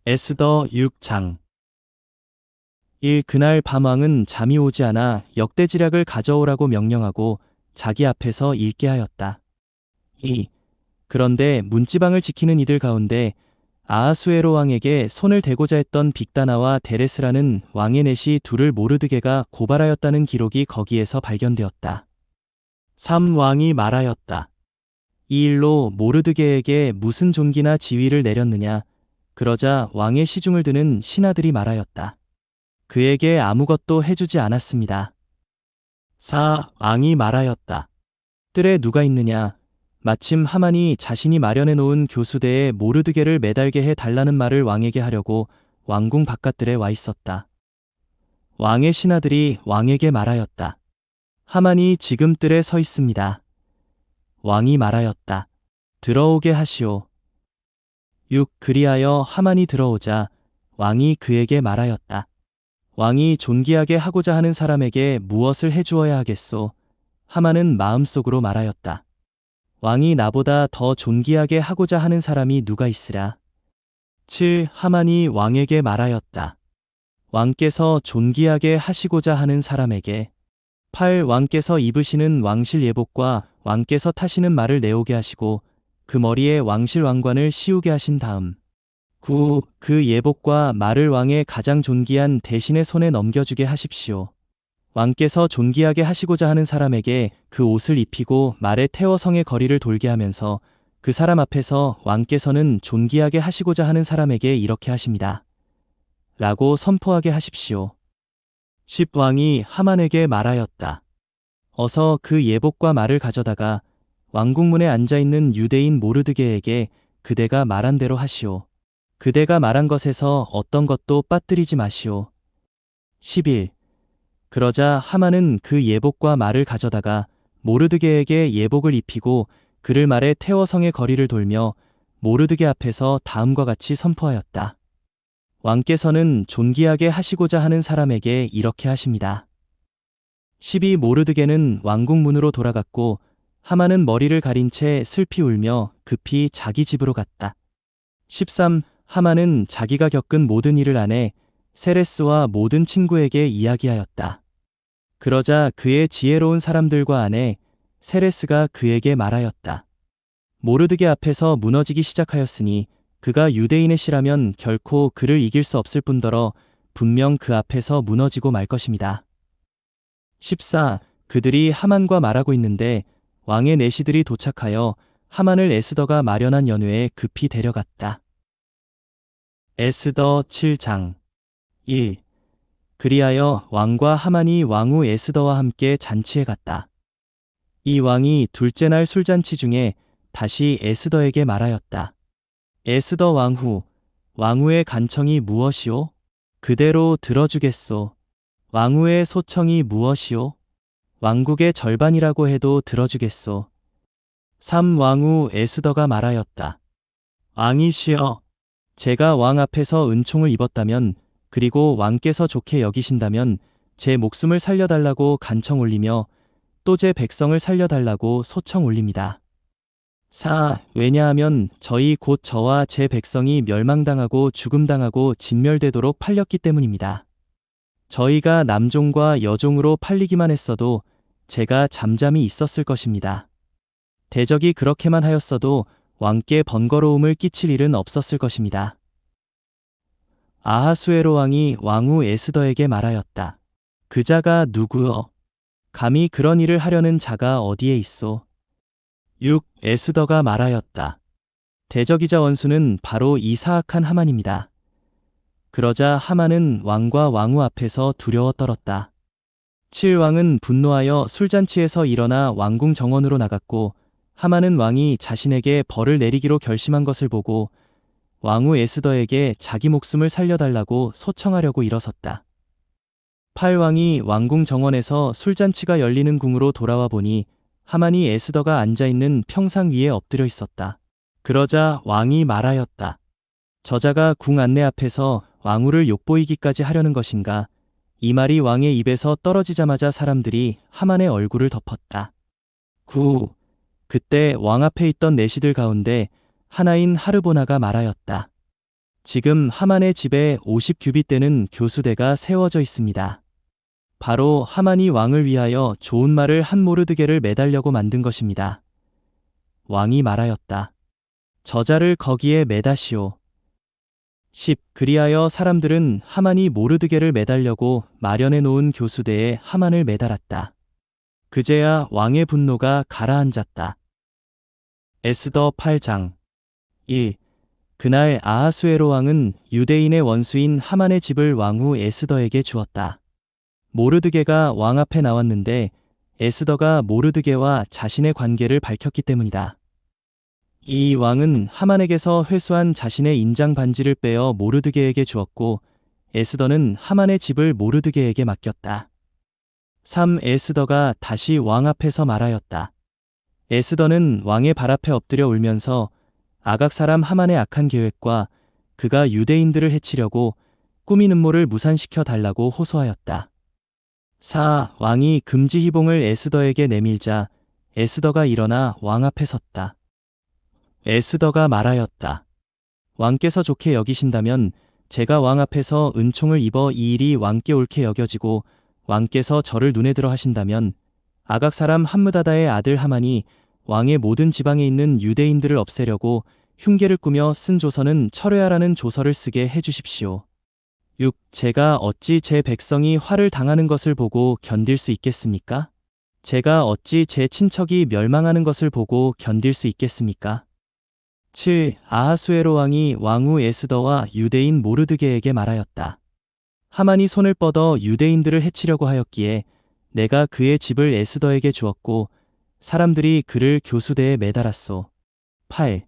에스더 6장 1. 그날 밤 왕은 잠이 오지 않아 역대지략을 가져오라고 명령하고 자기 앞에서 읽게 하였다. 2. 그런데 문지방을 지키는 이들 가운데 아하수에로 왕에게 손을 대고자 했던 빅다나와 데레스라는 왕의 넷이 둘을 모르드게가 고발하였다는 기록이 거기에서 발견되었다. 3. 왕이 말하였다. 이 일로 모르드게에게 무슨 존귀나 지위를 내렸느냐. 그러자 왕의 시중을 드는 신하들이 말하였다. 그에게 아무것도 해주지 않았습니다. 4. 왕이 말하였다. 뜰에 누가 있느냐. 마침 하만이 자신이 마련해 놓은 교수대에 모르드게를 매달게 해 달라는 말을 왕에게 하려고 왕궁 바깥뜰에 와 있었다. 왕의 신하들이 왕에게 말하였다. 하만이 지금 뜰에 서 있습니다. 왕이 말하였다. 들어오게 하시오. 6. 그리하여 하만이 들어오자 왕이 그에게 말하였다. 왕이 존귀하게 하고자 하는 사람에게 무엇을 해주어야 하겠소? 하만은 마음속으로 말하였다. 왕이 나보다 더 존귀하게 하고자 하는 사람이 누가 있으랴? 7. 하만이 왕에게 말하였다. 왕께서 존귀하게 하시고자 하는 사람에게 8. 왕께서 입으시는 왕실 예복과 왕께서 타시는 말을 내오게 하시고 그 머리에 왕실 왕관을 씌우게 하신 다음 9. 그 예복과 말을 왕의 가장 존귀한 대신의 손에 넘겨주게 하십시오. 왕께서 존귀하게 하시고자 하는 사람에게 그 옷을 입히고 말에 태워 성의 거리를 돌게 하면서 그 사람 앞에서 왕께서는 존귀하게 하시고자 하는 사람에게 이렇게 하십니다. 라고 선포하게 하십시오. 10. 왕이 하만에게 말하였다. 어서 그 예복과 말을 가져다가 왕궁문에 앉아있는 유대인 모르드게에게 그대가 말한 대로 하시오. 그대가 말한 것에서 어떤 것도 빠뜨리지 마시오. 11. 그러자 하만은 그 예복과 말을 가져다가 모르드게에게 예복을 입히고 그를 말에 태워 성의 거리를 돌며 모르드게 앞에서 다음과 같이 선포하였다. 왕께서는 존귀하게 하시고자 하는 사람에게 이렇게 하십니다. 12. 모르드게는 왕궁 문으로 돌아갔고 하만은 머리를 가린 채 슬피 울며 급히 자기 집으로 갔다. 13. 하만은 자기가 겪은 모든 일을 아내 세레스와 모든 친구에게 이야기하였다. 그러자 그의 지혜로운 사람들과 아내 세레스가 그에게 말하였다. 모르드게 앞에서 무너지기 시작하였으니 그가 유대인의 씨라면 결코 그를 이길 수 없을 뿐더러 분명 그 앞에서 무너지고 말 것입니다. 14. 그들이 하만과 말하고 있는데 왕의 내시들이 도착하여 하만을 에스더가 마련한 연회에 급히 데려갔다. 에스더 7장 1. 그리하여 왕과 하만이 왕후 에스더와 함께 잔치에 갔다. 이 왕이 둘째 날 술잔치 중에 다시 에스더에게 말하였다. 에스더 왕후, 왕후의 간청이 무엇이오? 그대로 들어주겠소. 왕후의 소청이 무엇이오? 왕국의 절반이라고 해도 들어주겠소. 3. 왕후 에스더가 말하였다. 왕이시여, 제가 왕 앞에서 은총을 입었다면 그리고 왕께서 좋게 여기신다면 제 목숨을 살려달라고 간청 올리며 또 제 백성을 살려달라고 소청 올립니다. 4. 왜냐하면 저희 곧 저와 제 백성이 멸망당하고 죽음당하고 진멸되도록 팔렸기 때문입니다. 저희가 남종과 여종으로 팔리기만 했어도 제가 잠잠히 있었을 것입니다. 대적이 그렇게만 하였어도 왕께 번거로움을 끼칠 일은 없었을 것입니다. 아하수에로 왕이 왕후 에스더에게 말하였다. 그 자가 누구여? 감히 그런 일을 하려는 자가 어디에 있소? 6. 에스더가 말하였다. 대적이자 원수는 바로 이 사악한 하만입니다. 그러자 하만은 왕과 왕후 앞에서 두려워 떨었다. 7. 왕은 분노하여 술잔치에서 일어나 왕궁 정원으로 나갔고 하만은 왕이 자신에게 벌을 내리기로 결심한 것을 보고 왕후 에스더에게 자기 목숨을 살려달라고 소청하려고 일어섰다. 8. 왕이 왕궁 정원에서 술잔치가 열리는 궁으로 돌아와 보니 하만이 에스더가 앉아있는 평상 위에 엎드려 있었다. 그러자 왕이 말하였다. 저자가 궁 안내 앞에서 왕후를 욕보이기까지 하려는 것인가? 이 말이 왕의 입에서 떨어지자마자 사람들이 하만의 얼굴을 덮었다. 9. 그때 왕 앞에 있던 내시들 가운데 하나인 하르보나가 말하였다. 지금 하만의 집에 50규빗 되는 교수대가 세워져 있습니다. 바로 하만이 왕을 위하여 좋은 말을 한 모르드게를 매달려고 만든 것입니다. 왕이 말하였다. 저자를 거기에 매다시오. 10. 그리하여 사람들은 하만이 모르드게를 매달려고 마련해 놓은 교수대에 하만을 매달았다. 그제야 왕의 분노가 가라앉았다. 에스더 8장 1. 그날 아하수에로 왕은 유대인의 원수인 하만의 집을 왕후 에스더에게 주었다. 모르드게가 왕 앞에 나왔는데 에스더가 모르드게와 자신의 관계를 밝혔기 때문이다. 이 왕은 하만에게서 회수한 자신의 인장 반지를 빼어 모르드게에게 주었고 에스더는 하만의 집을 모르드게에게 맡겼다. 3. 에스더가 다시 왕 앞에서 말하였다. 에스더는 왕의 발 앞에 엎드려 울면서 아각 사람 하만의 악한 계획과 그가 유대인들을 해치려고 꾸민 음모를 무산시켜 달라고 호소하였다. 4. 왕이 금지 희봉을 에스더에게 내밀자 에스더가 일어나 왕 앞에 섰다. 에스더가 말하였다. 왕께서 좋게 여기신다면 제가 왕 앞에서 은총을 입어 이 일이 왕께 옳게 여겨지고 왕께서 저를 눈에 들어 하신다면 아각 사람 함므다다의 아들 하만이 왕의 모든 지방에 있는 유대인들을 없애려고 흉계를 꾸며 쓴 조서는 철회하라는 조서를 쓰게 해주십시오. 6. 제가 어찌 제 백성이 화를 당하는 것을 보고 견딜 수 있겠습니까? 제가 어찌 제 친척이 멸망하는 것을 보고 견딜 수 있겠습니까? 7. 아하수에로 왕이 왕후 에스더와 유대인 모르드게에게 말하였다. 하만이 손을 뻗어 유대인들을 해치려고 하였기에 내가 그의 집을 에스더에게 주었고 사람들이 그를 교수대에 매달았소. 8.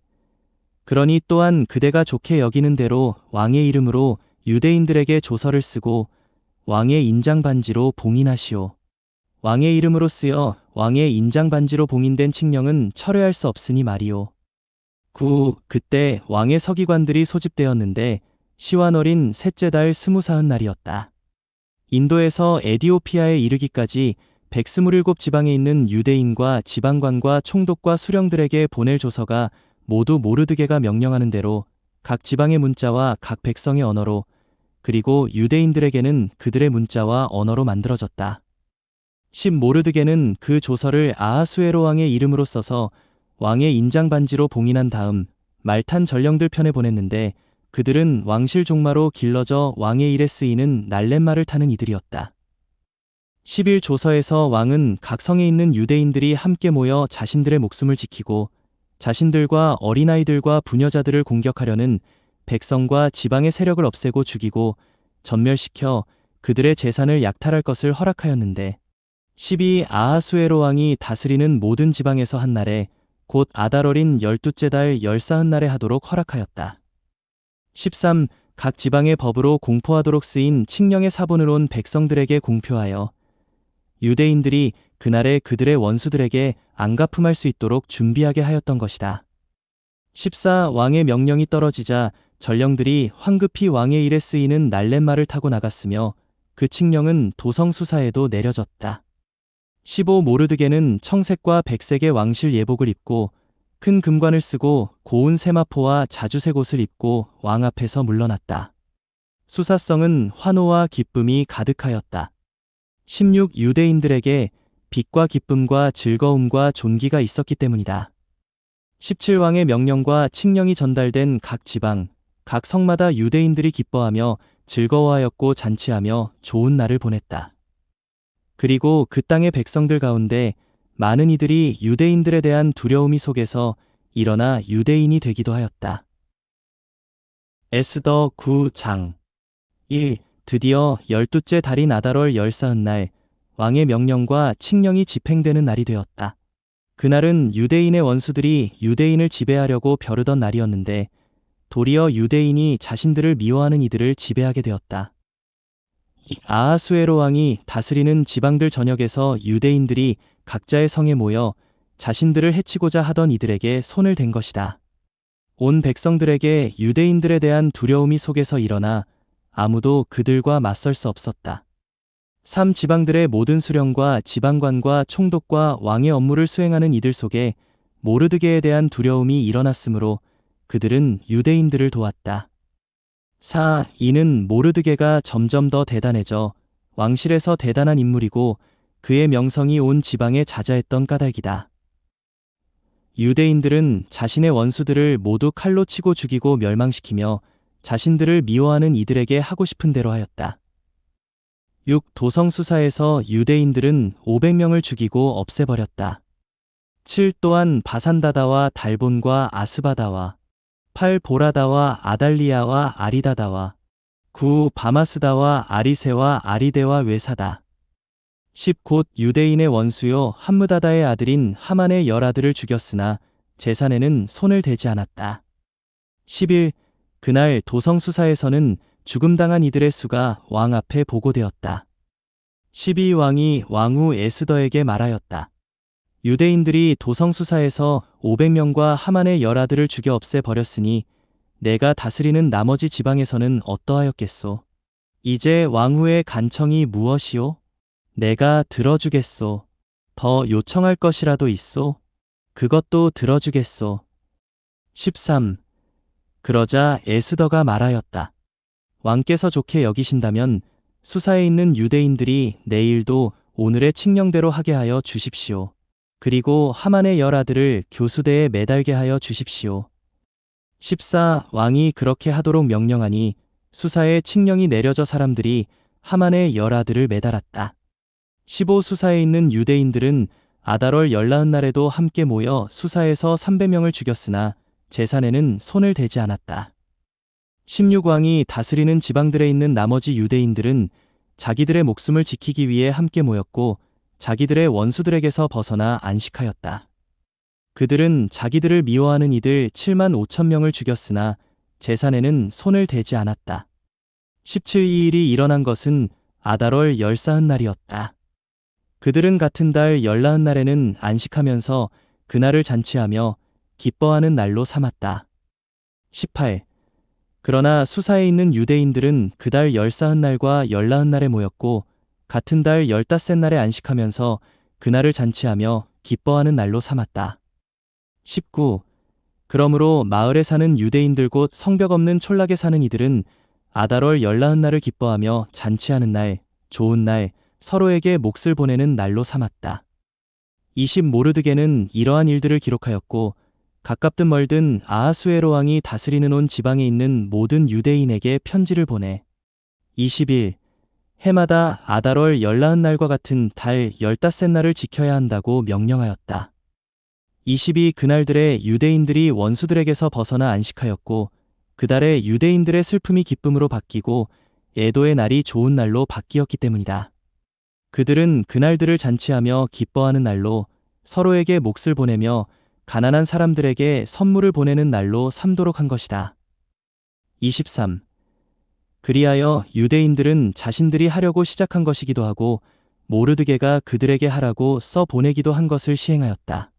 그러니 또한 그대가 좋게 여기는 대로 왕의 이름으로 유대인들에게 조서를 쓰고 왕의 인장 반지로 봉인하시오. 왕의 이름으로 쓰여 왕의 인장 반지로 봉인된 칙령은 철회할 수 없으니 말이오. 9. 그때 왕의 서기관들이 소집되었는데 시완 어린 셋째 달 24흔날이었다. 인도에서 에디오피아에 이르기까지 127 지방에 있는 유대인과 지방관과 총독과 수령들에게 보낼 조서가 모두 모르드게가 명령하는 대로 각 지방의 문자와 각 백성의 언어로 그리고 유대인들에게는 그들의 문자와 언어로 만들어졌다. 10. 모르드게는 그 조서를 아하수에로 왕의 이름으로 써서 왕의 인장 반지로 봉인한 다음 말탄 전령들 편에 보냈는데 그들은 왕실 종마로 길러져 왕의 일에 쓰이는 날렛말을 타는 이들이었다. 11. 조서에서 왕은 각 성에 있는 유대인들이 함께 모여 자신들의 목숨을 지키고 자신들과 어린아이들과 부녀자들을 공격하려는 백성과 지방의 세력을 없애고 죽이고 전멸시켜 그들의 재산을 약탈할 것을 허락하였는데 12. 아하수에로 왕이 다스리는 모든 지방에서 한 날에 곧 아달 어린 12째 달 14흔날에 하도록 허락하였다. 13. 각 지방의 법으로 공포하도록 쓰인 칙령의 사본을 온 백성들에게 공표하여 유대인들이 그날에 그들의 원수들에게 안갚음할 수 있도록 준비하게 하였던 것이다. 14. 왕의 명령이 떨어지자 전령들이 황급히 왕의 일에 쓰이는 날렛말을 타고 나갔으며 그 칙령은 도성수사에도 내려졌다. 15. 모르드게는 청색과 백색의 왕실 예복을 입고 큰 금관을 쓰고 고운 세마포와 자주색 옷을 입고 왕 앞에서 물러났다. 수사성은 환호와 기쁨이 가득하였다. 16. 유대인들에게 빛과 기쁨과 즐거움과 존귀가 있었기 때문이다. 17. 왕의 명령과 칙령이 전달된 각 지방, 각 성마다 유대인들이 기뻐하며 즐거워하였고 잔치하며 좋은 날을 보냈다. 그리고 그 땅의 백성들 가운데 많은 이들이 유대인들에 대한 두려움이 속에서 일어나 유대인이 되기도 하였다. 에스더 9장 1. 드디어 12째 달인 아달월 14흔날 왕의 명령과 칙령이 집행되는 날이 되었다. 그날은 유대인의 원수들이 유대인을 지배하려고 벼르던 날이었는데 도리어 유대인이 자신들을 미워하는 이들을 지배하게 되었다. 아하수에로 왕이 다스리는 지방들 전역에서 유대인들이 각자의 성에 모여 자신들을 해치고자 하던 이들에게 손을 댄 것이다. 온 백성들에게 유대인들에 대한 두려움이 속에서 일어나 아무도 그들과 맞설 수 없었다. 3. 지방들의 모든 수령과 지방관과 총독과 왕의 업무를 수행하는 이들 속에 모르드게에 대한 두려움이 일어났으므로 그들은 유대인들을 도왔다. 4. 이는 모르드게가 점점 더 대단해져 왕실에서 대단한 인물이고 그의 명성이 온 지방에 자자했던 까닭이다. 유대인들은 자신의 원수들을 모두 칼로 치고 죽이고 멸망시키며 자신들을 미워하는 이들에게 하고 싶은 대로 하였다. 6. 도성수사에서 유대인들은 500명을 죽이고 없애버렸다. 7. 또한 바산다다와 달본과 아스바다와 8. 보라다와 아달리아와 아리다다와 9. 바마스다와 아리세와 아리데와 외사다. 10. 곧 유대인의 원수요 함므다다의 아들인 하만의 열아들을 죽였으나 제산에는 손을 대지 않았다. 11. 그날 도성수사에서는 죽음당한 이들의 수가 왕 앞에 보고되었다. 12. 왕이 왕후 에스더에게 말하였다. 유대인들이 도성수사에서 500명과 하만의 열아들을 죽여 없애버렸으니 내가 다스리는 나머지 지방에서는 어떠하였겠소? 이제 왕후의 간청이 무엇이오? 내가 들어주겠소. 더 요청할 것이라도 있소? 그것도 들어주겠소. 13. 그러자 에스더가 말하였다. 왕께서 좋게 여기신다면 수사에 있는 유대인들이 내일도 오늘의 칙령대로 하게 하여 주십시오. 그리고 하만의 열아들을 교수대에 매달게 하여 주십시오. 14. 왕이 그렇게 하도록 명령하니 수사에 칙령이 내려져 사람들이 하만의 열아들을 매달았다. 15. 수사에 있는 유대인들은 아달월 열나흔날에도 함께 모여 수사에서 300명을 죽였으나 제산에는 손을 대지 않았다. 16. 왕이 다스리는 지방들에 있는 나머지 유대인들은 자기들의 목숨을 지키기 위해 함께 모였고 자기들의 원수들에게서 벗어나 안식하였다. 그들은 자기들을 미워하는 이들 7만 5천 명을 죽였으나 제산에는 손을 대지 않았다. 17. 이 일이 일어난 것은 아달월 열사흔날이었다. 그들은 같은 달 열나흔날에는 안식하면서 그날을 잔치하며 기뻐하는 날로 삼았다. 18. 그러나 수사에 있는 유대인들은 그달 열사흔날과 열나흔날에 모였고 같은 달 열닷새날에 안식하면서 그날을 잔치하며 기뻐하는 날로 삼았다. 19. 그러므로 마을에 사는 유대인들 곧 성벽 없는 촌락에 사는 이들은 아달월 열나흔날을 기뻐하며 잔치하는 날, 좋은 날, 서로에게 몫을 보내는 날로 삼았다. 20. 모르드게는 이러한 일들을 기록하였고 가깝든 멀든 아하수에로 왕이 다스리는 온 지방에 있는 모든 유대인에게 편지를 보내 21. 해마다 아달월 열나흔날과 같은 달 열닷새날을 지켜야 한다고 명령하였다. 22. 그날들에 유대인들이 원수들에게서 벗어나 안식하였고 그달에 유대인들의 슬픔이 기쁨으로 바뀌고 애도의 날이 좋은 날로 바뀌었기 때문이다. 그들은 그날들을 잔치하며 기뻐하는 날로 서로에게 몫을 보내며 가난한 사람들에게 선물을 보내는 날로 삼도록 한 것이다. 23. 그리하여 유대인들은 자신들이 하려고 시작한 것이기도 하고 모르드게가 그들에게 하라고 써 보내기도 한 것을 시행하였다.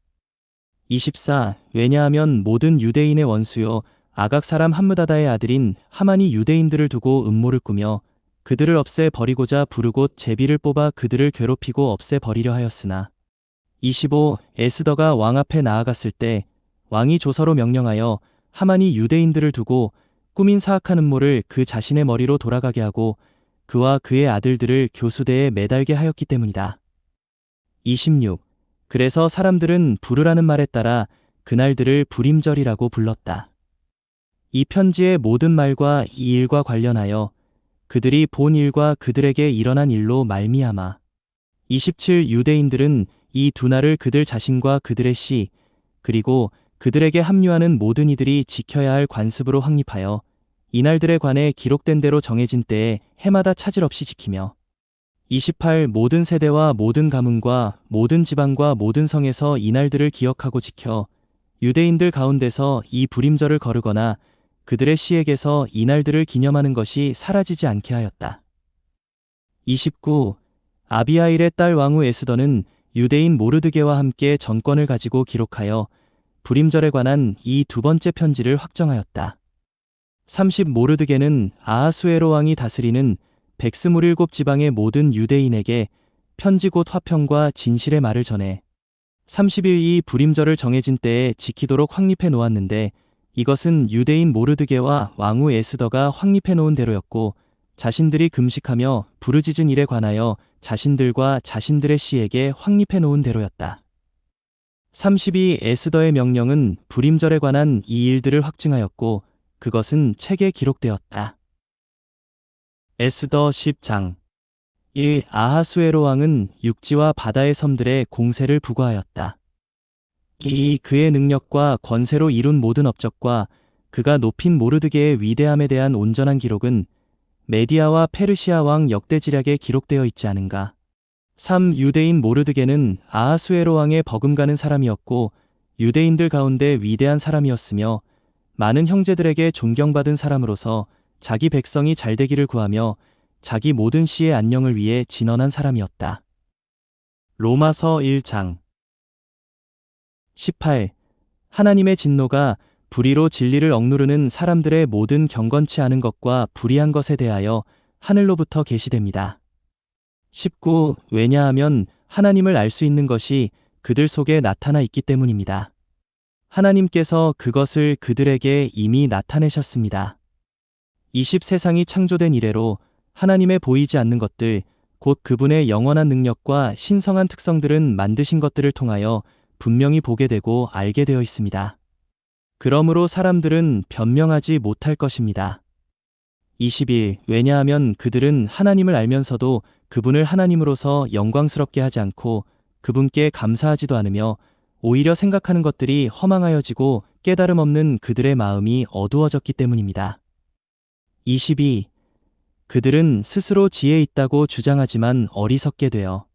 24. 왜냐하면 모든 유대인의 원수요 아각 사람 함므다다의 아들인 하만이 유대인들을 두고 음모를 꾸며 그들을 없애 버리고자 부르고 제비를 뽑아 그들을 괴롭히고 없애 버리려 하였으나 25. 에스더가 왕 앞에 나아갔을 때 왕이 조서로 명령하여 하만이 유대인들을 두고 꾸민 사악한 음모를 그 자신의 머리로 돌아가게 하고 그와 그의 아들들을 교수대에 매달게 하였기 때문이다. 26. 그래서 사람들은 부르라는 말에 따라 그날들을 불임절이라고 불렀다. 이 편지의 모든 말과 이 일과 관련하여 그들이 본 일과 그들에게 일어난 일로 말미암아 27. 유대인들은 이 두 날을 그들 자신과 그들의 씨 그리고 그들에게 합류하는 모든 이들이 지켜야 할 관습으로 확립하여 이날들에 관해 기록된 대로 정해진 때에 해마다 차질 없이 지키며 28. 모든 세대와 모든 가문과 모든 지방과 모든 성에서 이날들을 기억하고 지켜 유대인들 가운데서 이 불임절을 거르거나 그들의 시에게서 이날들을 기념하는 것이 사라지지 않게 하였다. 29. 아비하일의 딸 왕후 에스더는 유대인 모르드게와 함께 전권을 가지고 기록하여 불임절에 관한 이 두 번째 편지를 확정하였다. 30. 모르드게는 아하수에로 왕이 다스리는 127지방의 모든 유대인에게 편지 곧 화평과 진실의 말을 전해 30일 이 불임절을 정해진 때에 지키도록 확립해 놓았는데 이것은 유대인 모르드게와 왕후 에스더가 확립해 놓은 대로였고 자신들이 금식하며 부르짖은 일에 관하여 자신들과 자신들의 씨에게 확립해 놓은 대로였다. 32. 에스더의 명령은 불임절에 관한 이 일들을 확증하였고 그것은 책에 기록되었다. 에스더 10장 1. 아하수에로 왕은 육지와 바다의 섬들의 공세를 부과하였다. 2. 그의 능력과 권세로 이룬 모든 업적과 그가 높인 모르드게의 위대함에 대한 온전한 기록은 메디아와 페르시아 왕 역대지략에 기록되어 있지 않은가. 3. 유대인 모르드게는 아하수에로 왕에 버금가는 사람이었고 유대인들 가운데 위대한 사람이었으며 많은 형제들에게 존경받은 사람으로서 자기 백성이 잘되기를 구하며 자기 모든 씨의 안녕을 위해 진언한 사람이었다. 로마서 1장 18. 하나님의 진노가 불의로 진리를 억누르는 사람들의 모든 경건치 않은 것과 불의한 것에 대하여 하늘로부터 계시됩니다. 19. 왜냐하면 하나님을 알 수 있는 것이 그들 속에 나타나 있기 때문입니다. 하나님께서 그것을 그들에게 이미 나타내셨습니다. 20. 세상이 창조된 이래로 하나님의 보이지 않는 것들, 곧 그분의 영원한 능력과 신성한 특성들은 만드신 것들을 통하여 분명히 보게 되고 알게 되어 있습니다. 그러므로 사람들은 변명하지 못할 것입니다. 21. 왜냐하면 그들은 하나님을 알면서도 그분을 하나님으로서 영광스럽게 하지 않고 그분께 감사하지도 않으며 오히려 생각하는 것들이 허망하여지고 깨달음 없는 그들의 마음이 어두워졌기 때문입니다. 22. 그들은 스스로 지혜 있다고 주장하지만 어리석게 되어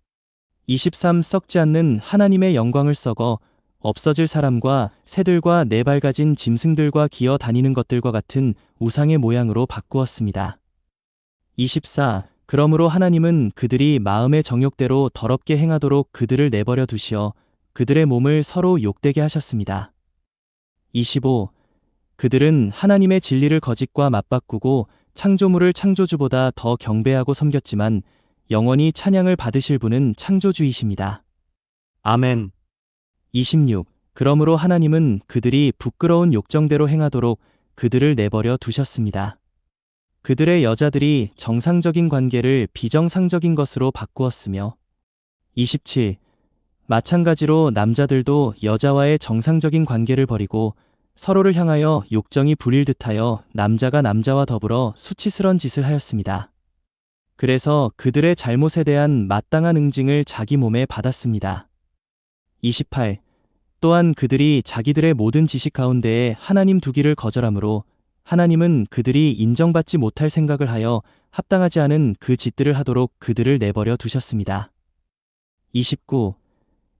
23. 썩지 않는 하나님의 영광을 썩어 없어질 사람과 새들과 네 발 가진 짐승들과 기어 다니는 것들과 같은 우상의 모양으로 바꾸었습니다. 24. 그러므로 하나님은 그들이 마음의 정욕대로 더럽게 행하도록 그들을 내버려 두시어 그들의 몸을 서로 욕되게 하셨습니다. 25. 그들은 하나님의 진리를 거짓과 맞바꾸고 창조물을 창조주보다 더 경배하고 섬겼지만 영원히 찬양을 받으실 분은 창조주이십니다. 아멘. 26. 그러므로 하나님은 그들이 부끄러운 욕정대로 행하도록 그들을 내버려 두셨습니다. 그들의 여자들이 정상적인 관계를 비정상적인 것으로 바꾸었으며 27. 마찬가지로 남자들도 여자와의 정상적인 관계를 버리고 서로를 향하여 욕정이 부릴 듯하여 남자가 남자와 더불어 수치스런 짓을 하였습니다. 그래서 그들의 잘못에 대한 마땅한 응징을 자기 몸에 받았습니다. 28. 또한 그들이 자기들의 모든 지식 가운데에 하나님 두기를 거절하므로 하나님은 그들이 인정받지 못할 생각을 하여 합당하지 않은 그 짓들을 하도록 그들을 내버려 두셨습니다. 29.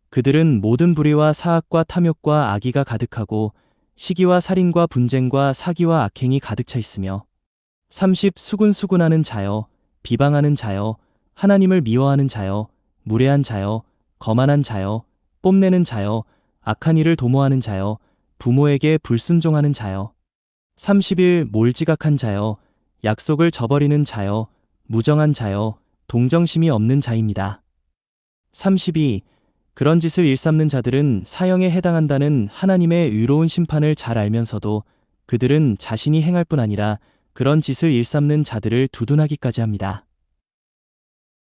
그들은 모든 불의와 사악과 탐욕과 악의가 가득하고 시기와 살인과 분쟁과 사기와 악행이 가득 차 있으며 30. 수군수군하는 자여, 비방하는 자여, 하나님을 미워하는 자여, 무례한 자여, 거만한 자여, 뽐내는 자여, 악한 일을 도모하는 자여, 부모에게 불순종하는 자여, 31. 몰지각한 자여, 약속을 저버리는 자여, 무정한 자여, 동정심이 없는 자입니다. 32. 그런 짓을 일삼는 자들은 사형에 해당한다는 하나님의 의로운 심판을 잘 알면서도 그들은 자신이 행할 뿐 아니라 그런 짓을 일삼는 자들을 두둔하기까지 합니다.